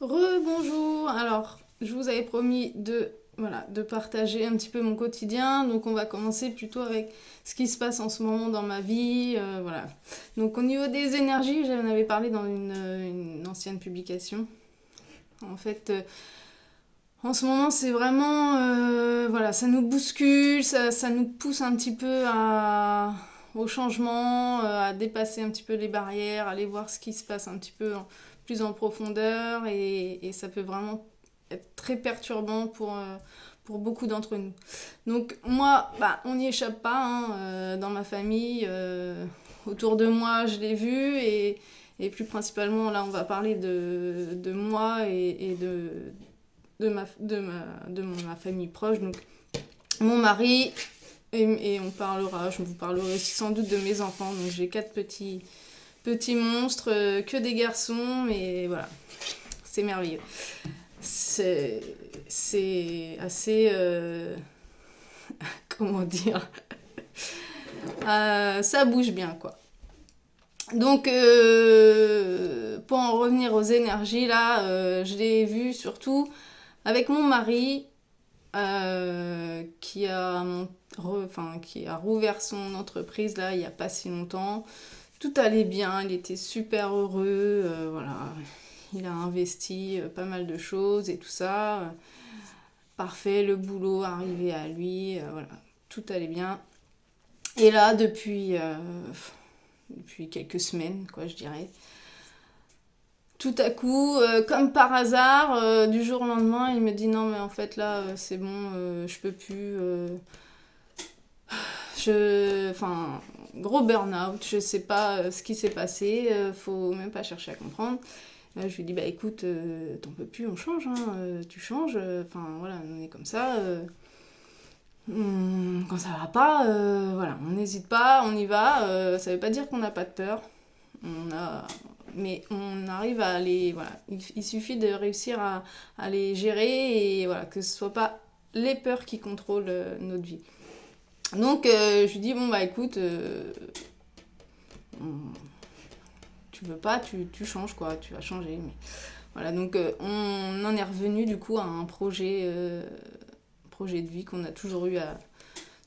Rebonjour. Alors, je vous avais promis de partager un petit peu mon quotidien. Donc, on va commencer plutôt avec ce qui se passe en ce moment dans ma vie. Voilà. Donc, au niveau des énergies, j'en avais parlé dans une ancienne publication. En fait, en ce moment, c'est vraiment... voilà, ça nous bouscule, ça nous pousse un petit peu au changement, à dépasser un petit peu les barrières, aller voir ce qui se passe un petit peu plus en profondeur et ça peut vraiment être très perturbant pour beaucoup d'entre nous. Donc moi, on n'y échappe pas, hein, dans ma famille, autour de moi, je l'ai vu et plus principalement, là, on va parler de moi et de ma famille proche, donc mon mari, et je vous parlerai aussi sans doute de mes enfants. Donc j'ai 4 petits monstres, que des garçons, mais voilà, c'est merveilleux. C'est assez... comment dire ça bouge bien, quoi. Donc, pour en revenir aux énergies, là, je l'ai vu surtout avec mon mari, qui a rouvert son entreprise, là, il n'y a pas si longtemps. Tout allait bien, il était super heureux, voilà. Il a investi pas mal de choses et tout ça. Parfait, le boulot arrivait à lui, voilà. Tout allait bien. Et là, depuis quelques semaines, quoi, je dirais, tout à coup, comme par hasard, du jour au lendemain, il me dit non mais en fait là, c'est bon, je peux plus. Gros burn-out, je sais pas ce qui s'est passé, faut même pas chercher à comprendre. Là, je lui dis bah écoute, t'en peux plus, on change, hein, tu changes, voilà, on est comme ça. Quand ça va pas, voilà, on n'hésite pas, on y va. Ça veut pas dire qu'on n'a pas de peur. Mais on arrive à les... Voilà, il suffit de réussir à les gérer et voilà, que ce soit pas les peurs qui contrôlent notre vie. Donc, je lui dis, bon, bah écoute, tu veux pas, tu changes, quoi, tu vas changer. Mais... Voilà, donc on en est revenu du coup à un projet de vie qu'on a toujours eu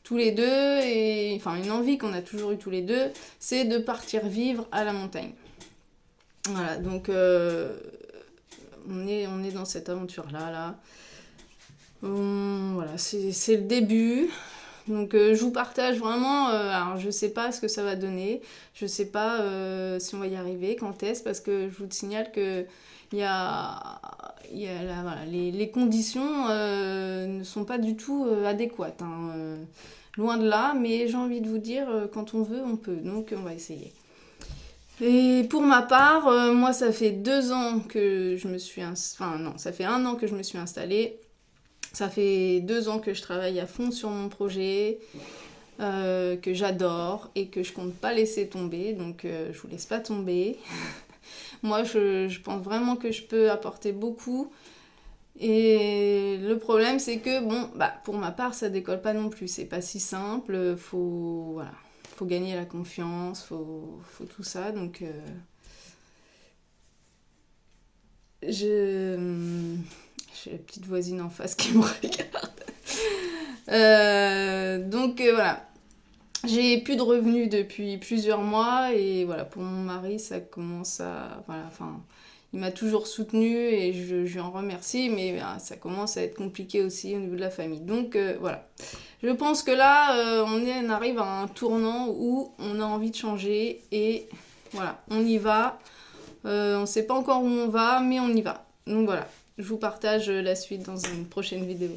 tous les deux, et enfin une envie qu'on a toujours eu tous les deux, c'est de partir vivre à la montagne. Voilà, donc on est dans cette aventure-là, là. Voilà, c'est le début. Donc je vous partage vraiment, alors je sais pas ce que ça va donner, je sais pas si on va y arriver, quand est-ce, parce que je vous signale que voilà, les conditions ne sont pas du tout adéquates, hein, loin de là, mais j'ai envie de vous dire, quand on veut, on peut, donc on va essayer. Et pour ma part, moi ça fait 2 ans que je me suis... Enfin non, ça fait 1 an que je me suis installée. Ça fait 2 ans que je travaille à fond sur mon projet, que j'adore et que je compte pas laisser tomber, donc je vous laisse pas tomber. Moi je pense vraiment que je peux apporter beaucoup. Et le problème c'est que bon, pour ma part ça décolle pas non plus, c'est pas si simple, faut gagner la confiance, faut tout ça, donc j'ai la petite voisine en face qui me regarde. Donc voilà, j'ai plus de revenus depuis plusieurs mois et voilà, pour mon mari ça commence à... Voilà, il m'a toujours soutenue et je lui en remercie, mais ça commence à être compliqué aussi au niveau de la famille. Donc voilà, je pense que là on arrive à un tournant où on a envie de changer et voilà, on y va. On ne sait pas encore où on va, mais on y va. Donc voilà, je vous partage la suite dans une prochaine vidéo.